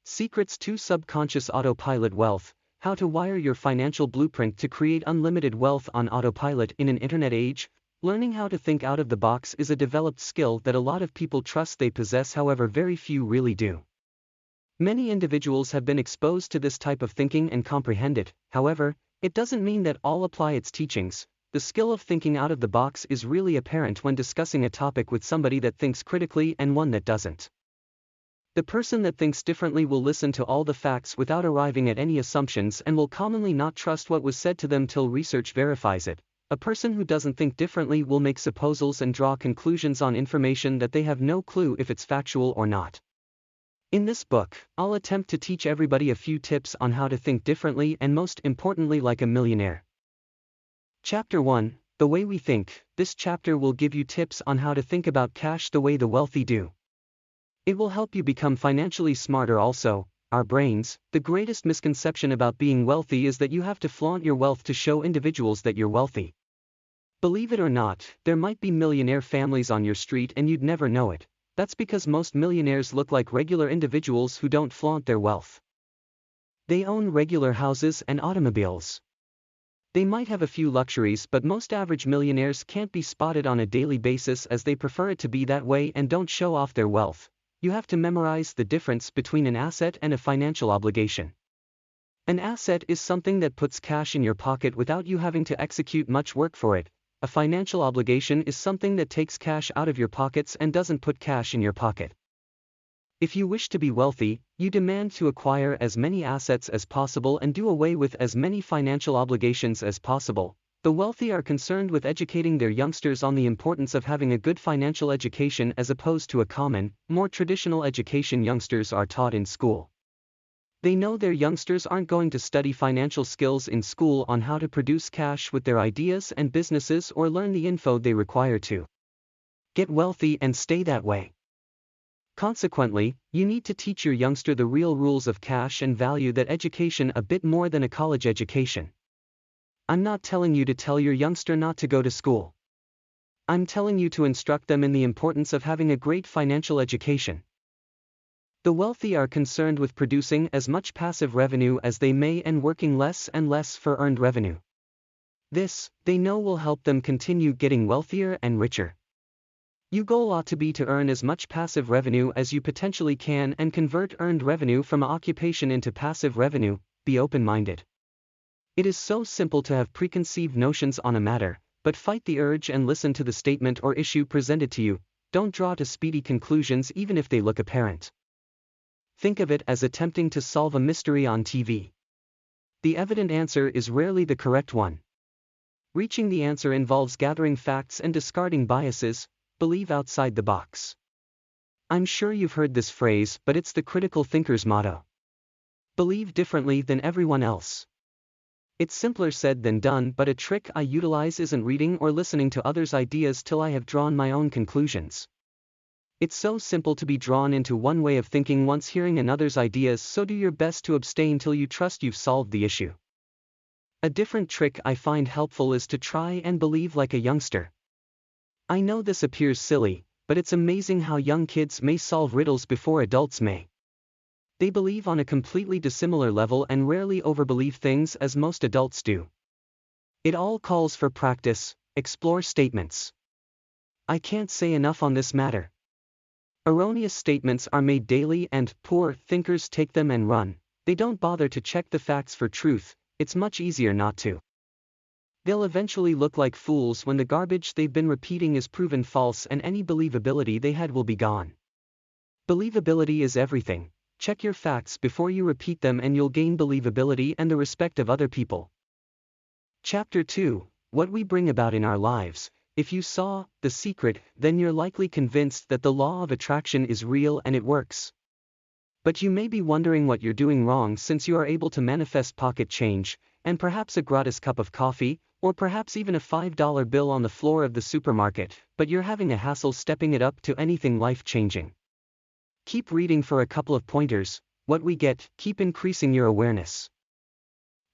Secrets to Subconscious Autopilot Wealth: How to Wire Your Financial Blueprint to Create Unlimited Wealth on Autopilot in an Internet Age. Learning how to think out of the box is a developed skill that a lot of people trust they possess, however very few really do. Many individuals have been exposed to this type of thinking and comprehend it, however, it doesn't mean that all apply its teachings. The skill of thinking out of the box is really apparent when discussing a topic with somebody that thinks critically and one that doesn't. The person that thinks differently will listen to all the facts without arriving at any assumptions and will commonly not trust what was said to them till research verifies it. A person who doesn't think differently will make supposals and draw conclusions on information that they have no clue if it's factual or not. In this book, I'll attempt to teach everybody a few tips on how to think differently and most importantly like a millionaire. Chapter 1: The Way We Think. This chapter will give you tips on how to think about cash the way the wealthy do. It will help you become financially smarter also. Our brains, the greatest misconception about being wealthy is that you have to flaunt your wealth to show individuals that you're wealthy. Believe it or not, there might be millionaire families on your street and you'd never know it. That's because most millionaires look like regular individuals who don't flaunt their wealth. They own regular houses and automobiles. They might have a few luxuries, but most average millionaires can't be spotted on a daily basis as they prefer it to be that way and don't show off their wealth. You have to memorize the difference between an asset and a financial obligation. An asset is something that puts cash in your pocket without you having to execute much work for it. A financial obligation is something that takes cash out of your pockets and doesn't put cash in your pocket. If you wish to be wealthy, you demand to acquire as many assets as possible and do away with as many financial obligations as possible. The wealthy are concerned with educating their youngsters on the importance of having a good financial education as opposed to a common, more traditional education youngsters are taught in school. They know their youngsters aren't going to study financial skills in school on how to produce cash with their ideas and businesses or learn the info they require to get wealthy and stay that way. Consequently, you need to teach your youngster the real rules of cash and value that education a bit more than a college education. I'm not telling you to tell your youngster not to go to school. I'm telling you to instruct them in the importance of having a great financial education. The wealthy are concerned with producing as much passive revenue as they may and working less and less for earned revenue. This, they know, will help them continue getting wealthier and richer. Your goal ought to be to earn as much passive revenue as you potentially can and convert earned revenue from occupation into passive revenue. Be open-minded. It is so simple to have preconceived notions on a matter, but fight the urge and listen to the statement or issue presented to you. Don't draw to speedy conclusions even if they look apparent. Think of it as attempting to solve a mystery on TV. The evident answer is rarely the correct one. Reaching the answer involves gathering facts and discarding biases. Believe outside the box. I'm sure you've heard this phrase, but it's the critical thinker's motto. Believe differently than everyone else. It's simpler said than done, but a trick I utilize isn't reading or listening to others' ideas till I have drawn my own conclusions. It's so simple to be drawn into one way of thinking once hearing another's ideas, so do your best to abstain till you trust you've solved the issue. A different trick I find helpful is to try and believe like a youngster. I know this appears silly, but it's amazing how young kids may solve riddles before adults may. They believe on a completely dissimilar level and rarely overbelieve things as most adults do. It all calls for practice. Explore statements. I can't say enough on this matter. Erroneous statements are made daily and poor thinkers take them and run. They don't bother to check the facts for truth. It's much easier not to. They'll eventually look like fools when the garbage they've been repeating is proven false and any believability they had will be gone. Believability is everything. Check your facts before you repeat them and you'll gain believability and the respect of other people. Chapter 2: What we bring about in our lives. If you saw The Secret, then you're likely convinced that the law of attraction is real and it works. But you may be wondering what you're doing wrong, since you are able to manifest pocket change, and perhaps a gratis cup of coffee, or perhaps even a $5 bill on the floor of the supermarket, but you're having a hassle stepping it up to anything life-changing. Keep reading for a couple of pointers. What we get, keep increasing your awareness.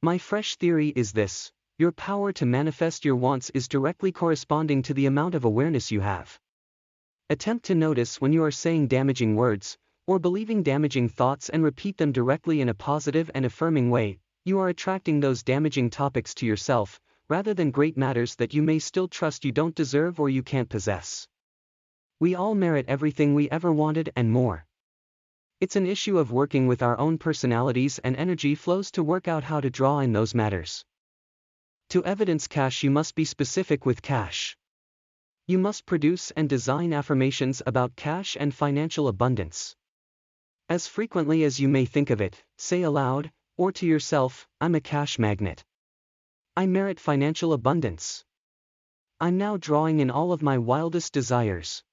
My fresh theory is this: your power to manifest your wants is directly corresponding to the amount of awareness you have. Attempt to notice when you are saying damaging words, or believing damaging thoughts and repeat them directly in a positive and affirming way, you are attracting those damaging topics to yourself, rather than great matters that you may still trust you don't deserve or you can't possess. We all merit everything we ever wanted and more. It's an issue of working with our own personalities and energy flows to work out how to draw in those matters. To evidence cash, you must be specific with cash. You must produce and design affirmations about cash and financial abundance. As frequently as you may think of it, say aloud, or to yourself, I'm a cash magnet. I merit financial abundance. I'm now drawing in all of my wildest desires.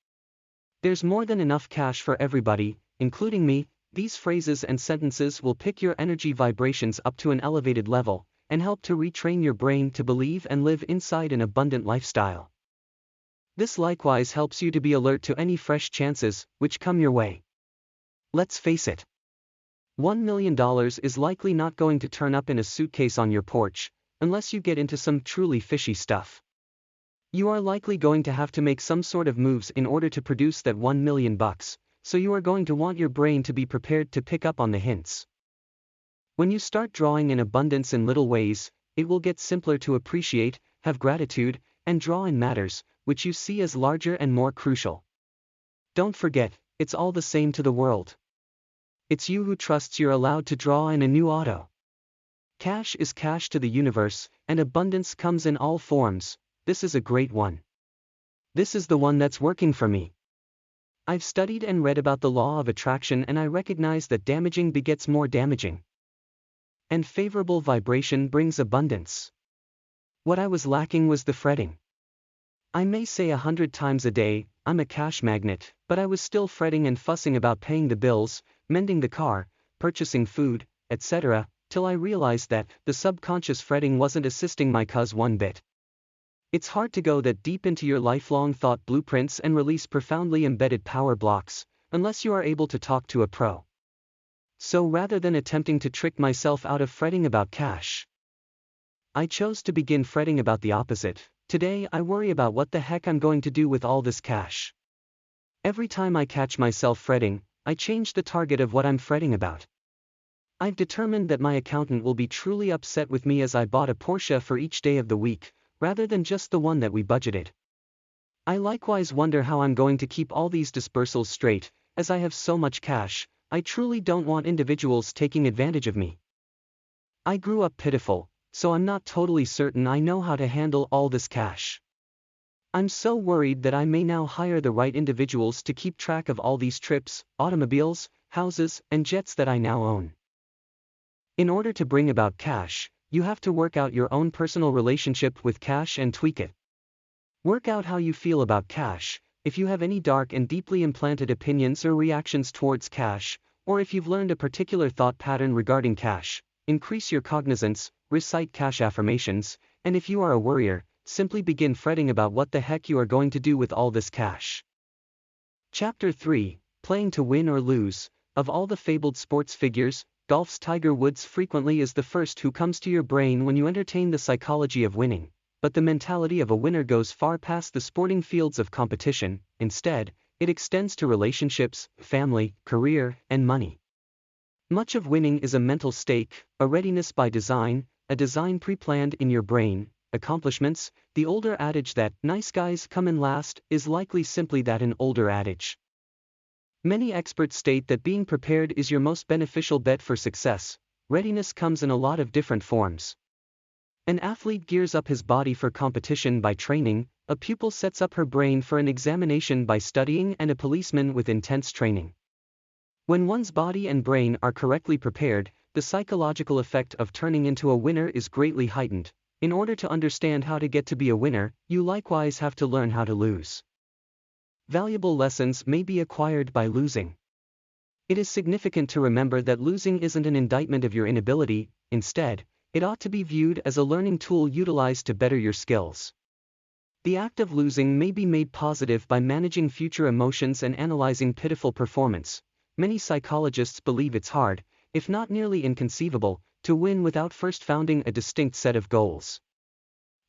There's more than enough cash for everybody, including me. These phrases and sentences will pick your energy vibrations up to an elevated level, and help to retrain your brain to believe and live inside an abundant lifestyle. This likewise helps you to be alert to any fresh chances which come your way. Let's face it. $1 million is likely not going to turn up in a suitcase on your porch, unless you get into some truly fishy stuff. You are likely going to have to make some sort of moves in order to produce that $1 million, so you are going to want your brain to be prepared to pick up on the hints. When you start drawing in abundance in little ways, it will get simpler to appreciate, have gratitude, and draw in matters which you see as larger and more crucial. Don't forget, it's all the same to the world. It's you who trusts you're allowed to draw in a new auto. Cash is cash to the universe, and abundance comes in all forms. This is a great one. This is the one that's working for me. I've studied and read about the law of attraction, and I recognize that damaging begets more damaging. And favorable vibration brings abundance. What I was lacking was the fretting. I may say 100 times a day, I'm a cash magnet, but I was still fretting and fussing about paying the bills, mending the car, purchasing food, etc., till I realized that the subconscious fretting wasn't assisting my cause one bit. It's hard to go that deep into your lifelong thought blueprints and release profoundly embedded power blocks, unless you are able to talk to a pro. So rather than attempting to trick myself out of fretting about cash, I chose to begin fretting about the opposite. Today I worry about what the heck I'm going to do with all this cash. Every time I catch myself fretting, I change the target of what I'm fretting about. I've determined that my accountant will be truly upset with me as I bought a Porsche for each day of the week, rather than just the one that we budgeted. I likewise wonder how I'm going to keep all these dispersals straight, as I have so much cash. I truly don't want individuals taking advantage of me. I grew up pitiful, so I'm not totally certain I know how to handle all this cash. I'm so worried that I may now hire the right individuals to keep track of all these trips, automobiles, houses, and jets that I now own. In order to bring about cash, you have to work out your own personal relationship with cash and tweak it. Work out how you feel about cash. If you have any dark and deeply implanted opinions or reactions towards cash, or if you've learned a particular thought pattern regarding cash, increase your cognizance, recite cash affirmations, and if you are a worrier, simply begin fretting about what the heck you are going to do with all this cash. Chapter 3, Playing to Win or Lose. Of all the fabled sports figures, golf's Tiger Woods frequently is the first who comes to your brain when you entertain the psychology of winning, but the mentality of a winner goes far past the sporting fields of competition. Instead, it extends to relationships, family, career, and money. Much of winning is a mental stake, a readiness by design, a design pre-planned in your brain. Accomplishments, the older adage that nice guys come in last, is likely simply that, an older adage. Many experts state that being prepared is your most beneficial bet for success. Readiness comes in a lot of different forms. An athlete gears up his body for competition by training, a pupil sets up her brain for an examination by studying, and a policeman with intense training. When one's body and brain are correctly prepared, the psychological effect of turning into a winner is greatly heightened. In order to understand how to get to be a winner, you likewise have to learn how to lose. Valuable lessons may be acquired by losing. It is significant to remember that losing isn't an indictment of your inability. Instead, it ought to be viewed as a learning tool utilized to better your skills. The act of losing may be made positive by managing future emotions and analyzing pitiful performance. Many psychologists believe it's hard, if not nearly inconceivable, to win without first founding a distinct set of goals.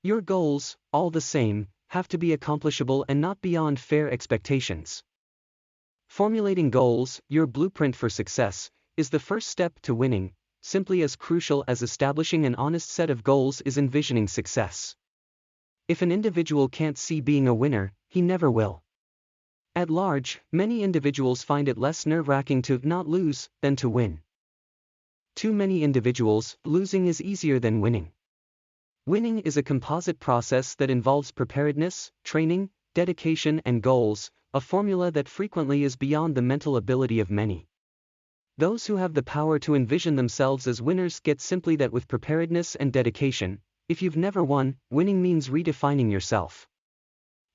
Your goals, all the same, have to be accomplishable and not beyond fair expectations. Formulating goals, your blueprint for success, is the first step to winning, simply as crucial as establishing an honest set of goals is envisioning success. If an individual can't see being a winner, he never will. At large, many individuals find it less nerve-wracking to not lose than to win. Too many individuals, losing is easier than winning. Winning is a composite process that involves preparedness, training, dedication and goals, a formula that frequently is beyond the mental ability of many. Those who have the power to envision themselves as winners get simply that with preparedness and dedication. If you've never won, winning means redefining yourself.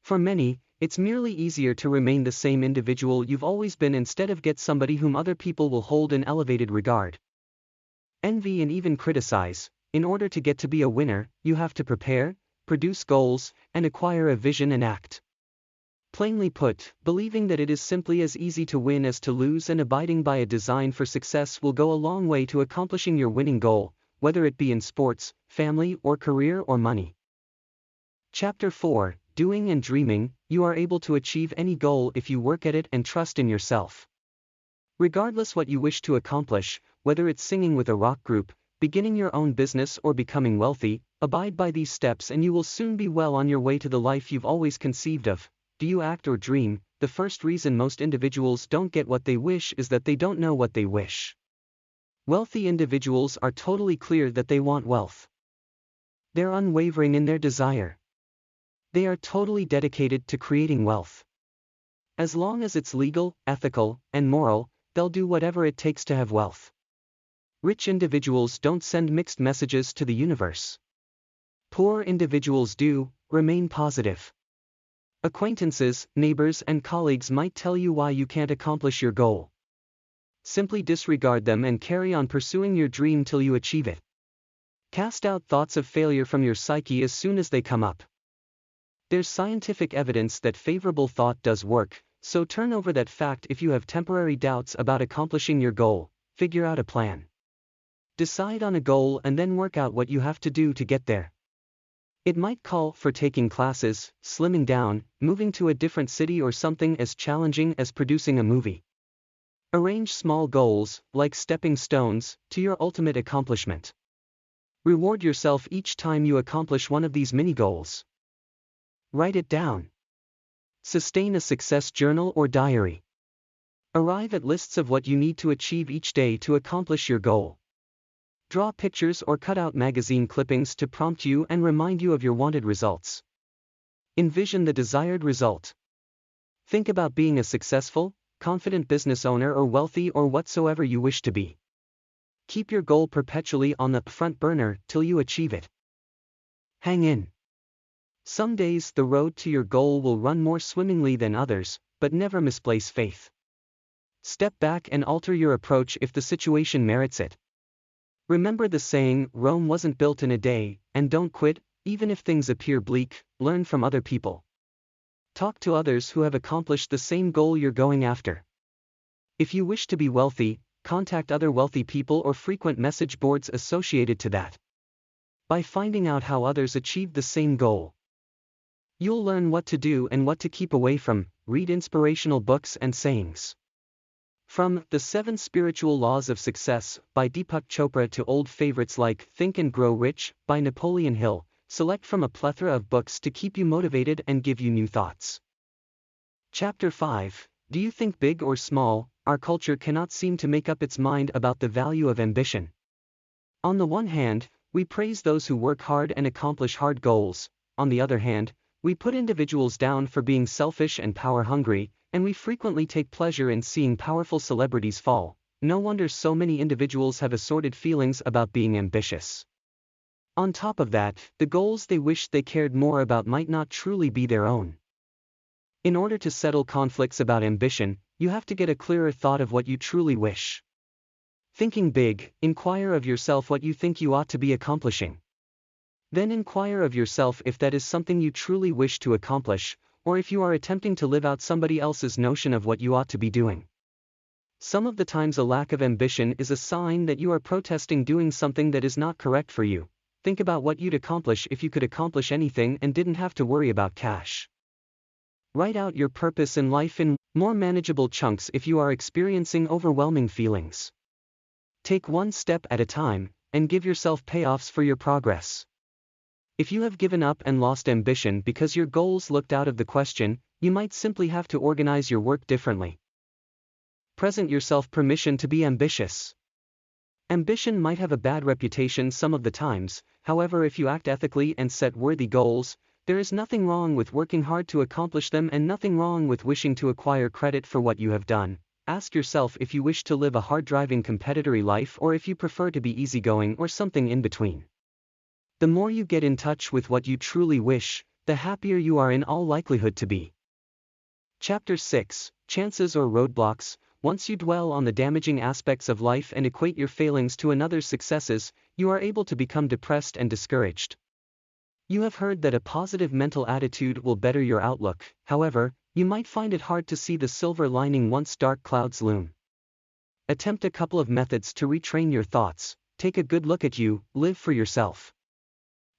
For many, it's merely easier to remain the same individual you've always been instead of get somebody whom other people will hold in elevated regard. Envy and even criticize. In order to get to be a winner, you have to prepare, produce goals, and acquire a vision and act. Plainly put, believing that it is simply as easy to win as to lose and abiding by a design for success will go a long way to accomplishing your winning goal, whether it be in sports, family or career or money. Chapter 4, Doing and Dreaming. You are able to achieve any goal if you work at it and trust in yourself. Regardless what you wish to accomplish, whether it's singing with a rock group, beginning your own business or becoming wealthy, abide by these steps and you will soon be well on your way to the life you've always conceived of. Do you act or dream? The first reason most individuals don't get what they wish is that they don't know what they wish. Wealthy individuals are totally clear that they want wealth. They're unwavering in their desire. They are totally dedicated to creating wealth. As long as it's legal, ethical, and moral, they'll do whatever it takes to have wealth. Rich individuals don't send mixed messages to the universe. Poor individuals do. Remain positive. Acquaintances, neighbors and colleagues might tell you why you can't accomplish your goal. Simply disregard them and carry on pursuing your dream till you achieve it. Cast out thoughts of failure from your psyche as soon as they come up. There's scientific evidence that favorable thought does work, so turn over that fact if you have temporary doubts about accomplishing your goal. Figure out a plan. Decide on a goal and then work out what you have to do to get there. It might call for taking classes, slimming down, moving to a different city or something as challenging as producing a movie. Arrange small goals, like stepping stones, to your ultimate accomplishment. Reward yourself each time you accomplish one of these mini goals. Write it down. Sustain a success journal or diary. Arrive at lists of what you need to achieve each day to accomplish your goal. Draw pictures or cut out magazine clippings to prompt you and remind you of your wanted results. Envision the desired result. Think about being a successful, confident business owner or wealthy or whatsoever you wish to be. Keep your goal perpetually on the front burner till you achieve it. Hang in. Some days the road to your goal will run more swimmingly than others, but never misplace faith. Step back and alter your approach if the situation merits it. Remember the saying, Rome wasn't built in a day, and don't quit, even if things appear bleak. Learn from other people. Talk to others who have accomplished the same goal you're going after. If you wish to be wealthy, contact other wealthy people or frequent message boards associated to that. By finding out how others achieved the same goal, you'll learn what to do and what to keep away from. Read inspirational books and sayings. From The 7 Spiritual Laws of Success by Deepak Chopra to old favorites like Think and Grow Rich by Napoleon Hill, select from a plethora of books to keep you motivated and give you new thoughts. Chapter 5, Do you think big or small? Our culture cannot seem to make up its mind about the value of ambition. On the one hand, we praise those who work hard and accomplish hard goals. On the other hand, we put individuals down for being selfish and power-hungry, and we frequently take pleasure in seeing powerful celebrities fall. No wonder so many individuals have assorted feelings about being ambitious. On top of that, the goals they wish they cared more about might not truly be their own. In order to settle conflicts about ambition, you have to get a clearer thought of what you truly wish. Thinking big, inquire of yourself what you think you ought to be accomplishing. Then inquire of yourself if that is something you truly wish to accomplish, or if you are attempting to live out somebody else's notion of what you ought to be doing. Some of the times a lack of ambition is a sign that you are protesting doing something that is not correct for you. Think about what you'd accomplish if you could accomplish anything and didn't have to worry about cash. Write out your purpose in life in more manageable chunks if you are experiencing overwhelming feelings. Take one step at a time, and give yourself payoffs for your progress. If you have given up and lost ambition because your goals looked out of the question, you might simply have to organize your work differently. Present yourself permission to be ambitious. Ambition might have a bad reputation some of the times, however, if you act ethically and set worthy goals, there is nothing wrong with working hard to accomplish them and nothing wrong with wishing to acquire credit for what you have done. Ask yourself if you wish to live a hard-driving competitory life or if you prefer to be easygoing or something in between. The more you get in touch with what you truly wish, the happier you are in all likelihood to be. Chapter 6, Chances or Roadblocks. Once you dwell on the damaging aspects of life and equate your failings to another's successes, you are able to become depressed and discouraged. You have heard that a positive mental attitude will better your outlook, however, you might find it hard to see the silver lining once dark clouds loom. Attempt a couple of methods to retrain your thoughts. Take a good look at you, live for yourself.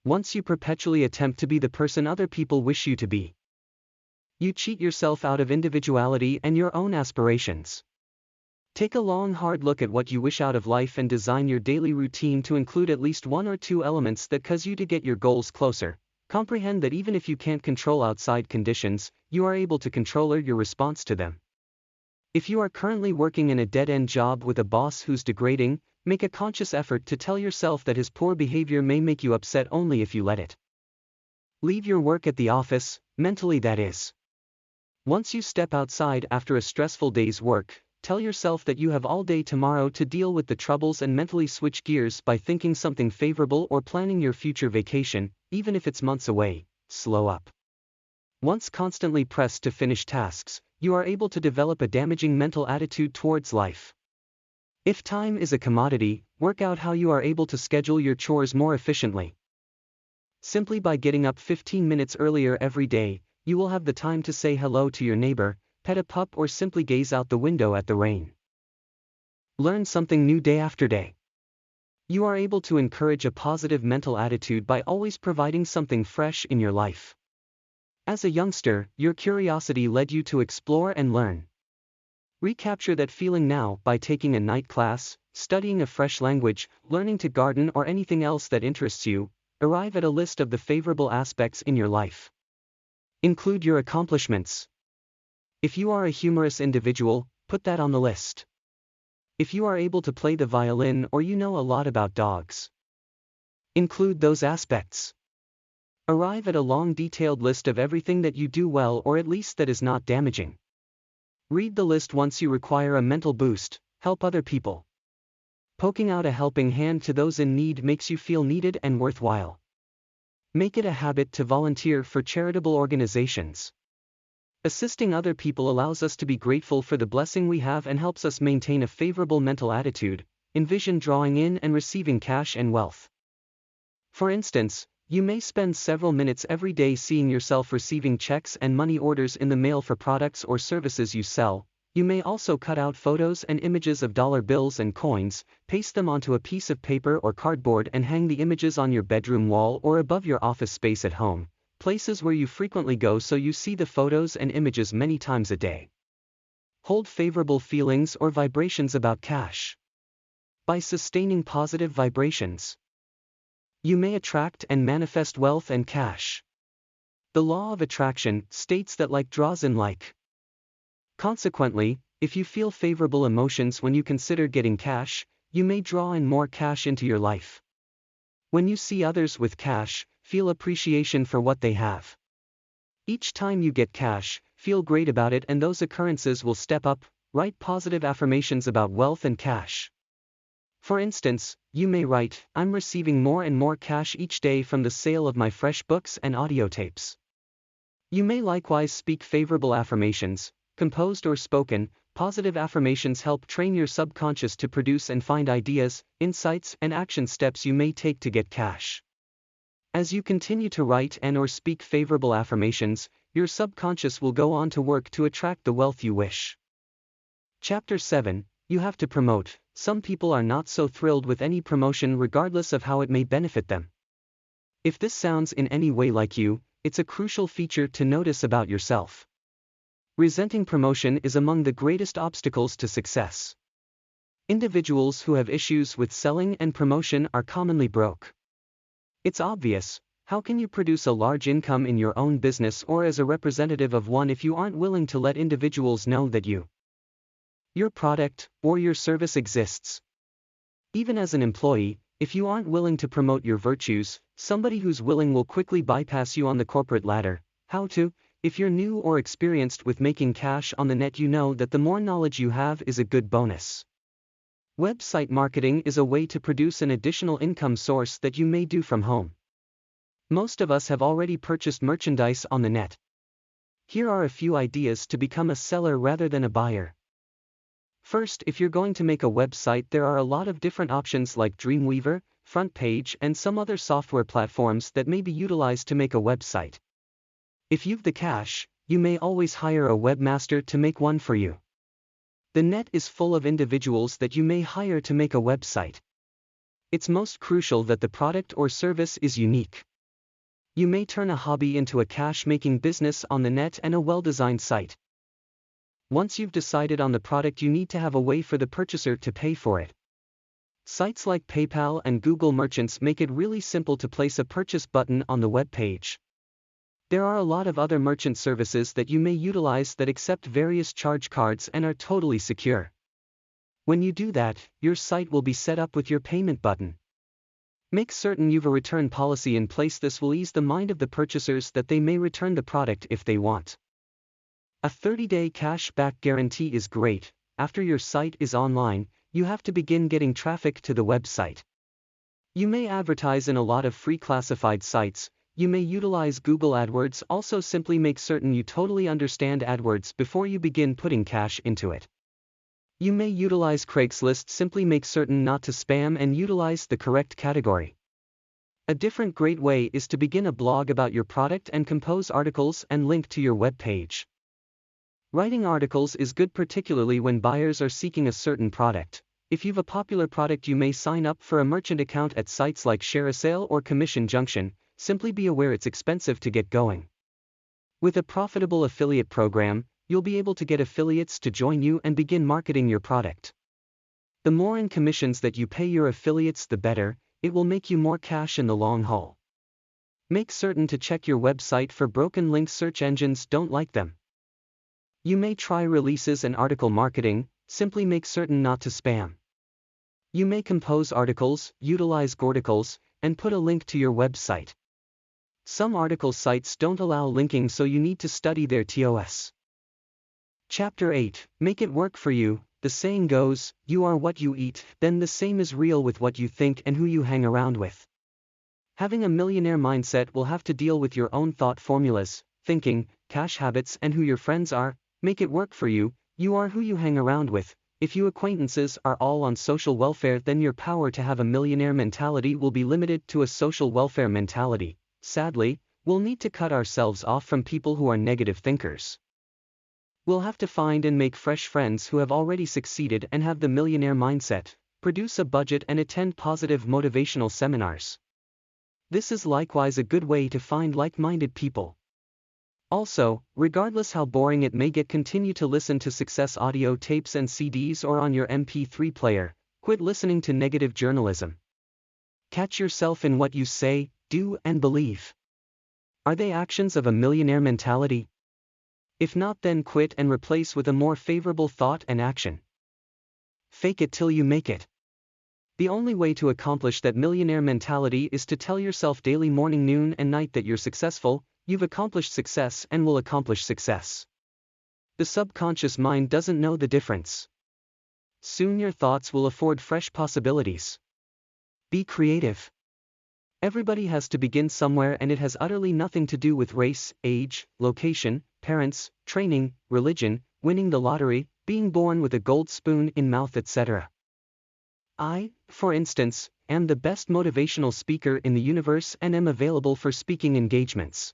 Once you perpetually attempt to be the person other people wish you to be, you cheat yourself out of individuality and your own aspirations. Take a long hard look at what you wish out of life and design your daily routine to include at least one or two elements that cause you to get your goals closer. Comprehend that even if you can't control outside conditions, you are able to control your response to them. If you are currently working in a dead-end job with a boss who's degrading, make a conscious effort to tell yourself that his poor behavior may make you upset only if you let it. Leave your work at the office, mentally that is. Once you step outside after a stressful day's work, tell yourself that you have all day tomorrow to deal with the troubles and mentally switch gears by thinking something favorable or planning your future vacation, even if it's months away. Slow up. Once constantly pressed to finish tasks, you are able to develop a damaging mental attitude towards life. If time is a commodity, work out how you are able to schedule your chores more efficiently. Simply by getting up 15 minutes earlier every day, you will have the time to say hello to your neighbor, pet a pup or simply gaze out the window at the rain. Learn something new day after day. You are able to encourage a positive mental attitude by always providing something fresh in your life. As a youngster, your curiosity led you to explore and learn. Recapture that feeling now by taking a night class, studying a fresh language, learning to garden or anything else that interests you. Arrive at a list of the favorable aspects in your life. Include your accomplishments. If you are a humorous individual, put that on the list. If you are able to play the violin or you know a lot about dogs, include those aspects. Arrive at a long detailed list of everything that you do well or at least that is not damaging. Read the list once you require a mental boost. Help other people. Poking out a helping hand to those in need makes you feel needed and worthwhile. Make it a habit to volunteer for charitable organizations. Assisting other people allows us to be grateful for the blessing we have and helps us maintain a favorable mental attitude. Envision drawing in and receiving cash and wealth. For instance, you may spend several minutes every day seeing yourself receiving checks and money orders in the mail for products or services you sell. You may also cut out photos and images of dollar bills and coins, paste them onto a piece of paper or cardboard and hang the images on your bedroom wall or above your office space at home, places where you frequently go so you see the photos and images many times a day. Hold favorable feelings or vibrations about cash. By sustaining positive vibrations, you may attract and manifest wealth and cash. The law of attraction states that like draws in like. Consequently, if you feel favorable emotions when you consider getting cash, you may draw in more cash into your life. When you see others with cash, feel appreciation for what they have. Each time you get cash, feel great about it and those occurrences will step up. Write positive affirmations about wealth and cash. For instance, you may write, "I'm receiving more and more cash each day from the sale of my fresh books and audio tapes." You may likewise speak favorable affirmations, composed or spoken. Positive affirmations help train your subconscious to produce and find ideas, insights, and action steps you may take to get cash. As you continue to write and or speak favorable affirmations, your subconscious will go on to work to attract the wealth you wish. Chapter 7, You have to promote. Some people are not so thrilled with any promotion regardless of how it may benefit them. If this sounds in any way like you, it's a crucial feature to notice about yourself. Resenting promotion is among the greatest obstacles to success. Individuals who have issues with selling and promotion are commonly broke. It's obvious. How can you produce a large income in your own business or as a representative of one if you aren't willing to let individuals know that your product or your service exists? Even as an employee, if you aren't willing to promote your virtues, somebody who's willing will quickly bypass you on the corporate ladder. How to? If you're new or experienced with making cash on the net, you know that the more knowledge you have is a good bonus. Website marketing is a way to produce an additional income source that you may do from home. Most of us have already purchased merchandise on the net. Here are a few ideas to become a seller rather than a buyer. First, if you're going to make a website, there are a lot of different options like Dreamweaver, FrontPage, and some other software platforms that may be utilized to make a website. If you've the cash, you may always hire a webmaster to make one for you. The net is full of individuals that you may hire to make a website. It's most crucial that the product or service is unique. You may turn a hobby into a cash-making business on the net and a well-designed site. Once you've decided on the product, you need to have a way for the purchaser to pay for it. Sites like PayPal and Google Merchants make it really simple to place a purchase button on the web page. There are a lot of other merchant services that you may utilize that accept various charge cards and are totally secure. When you do that, your site will be set up with your payment button. Make certain you've a return policy in place. This will ease the mind of the purchasers that they may return the product if they want. A 30-day cash-back guarantee is great. After your site is online, you have to begin getting traffic to the website. You may advertise in a lot of free classified sites. You may utilize Google AdWords. Also, simply make certain you totally understand AdWords before you begin putting cash into it. You may utilize Craigslist. Simply make certain not to spam and utilize the correct category. A different great way is to begin a blog about your product and compose articles and link to your web page. Writing articles is good, particularly when buyers are seeking a certain product. If you've a popular product, you may sign up for a merchant account at sites like ShareASale or Commission Junction. Simply be aware it's expensive to get going. With a profitable affiliate program, you'll be able to get affiliates to join you and begin marketing your product. The more in commissions that you pay your affiliates, the better. It will make you more cash in the long haul. Make certain to check your website for broken links. Search engines don't like them. You may try releases and article marketing. Simply make certain not to spam. You may compose articles, utilize Gorticles, and put a link to your website. Some article sites don't allow linking, so you need to study their TOS. Chapter 8. Make it work for you. The saying goes, you are what you eat. Then the same is real with what you think and who you hang around with. Having a millionaire mindset will have to deal with your own thought formulas, thinking, cash habits, and who your friends are. Make it work for you. You are who you hang around with. If your acquaintances are all on social welfare, then your power to have a millionaire mentality will be limited to a social welfare mentality. Sadly, we'll need to cut ourselves off from people who are negative thinkers. We'll have to find and make fresh friends who have already succeeded and have the millionaire mindset, produce a budget and attend positive motivational seminars. This is likewise a good way to find like-minded people. Also, regardless how boring it may get, continue to listen to success audio tapes and CDs or on your MP3 player. Quit listening to negative journalism. Catch yourself in what you say, do, and believe. Are they actions of a millionaire mentality? If not, then quit and replace with a more favorable thought and action. Fake it till you make it. The only way to accomplish that millionaire mentality is to tell yourself daily, morning, noon, and night that you're successful. You've accomplished success and will accomplish success. The subconscious mind doesn't know the difference. Soon your thoughts will afford fresh possibilities. Be creative. Everybody has to begin somewhere, and it has utterly nothing to do with race, age, location, parents, training, religion, winning the lottery, being born with a gold spoon in mouth, etc. I, for instance, am the best motivational speaker in the universe and am available for speaking engagements.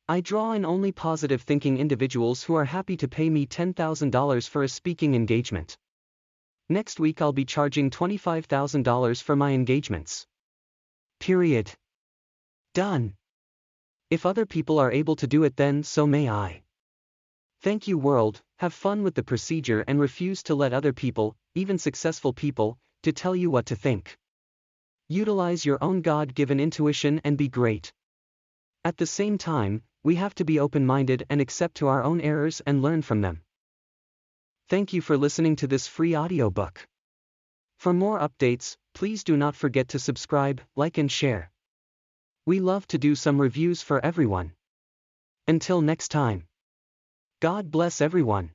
I draw in only positive thinking individuals who are happy to pay me $10,000 for a speaking engagement. Next week I'll be charging $25,000 for my engagements. Period. Done. If other people are able to do it, then so may I. Thank you world, have fun with the procedure and refuse to let other people, even successful people, to tell you what to think. Utilize your own God-given intuition and be great. At the same time, we have to be open-minded and accept to our own errors and learn from them. Thank you for listening to this free audiobook. For more updates, please do not forget to subscribe, like and share. We love to do some reviews for everyone. Until next time. God bless everyone.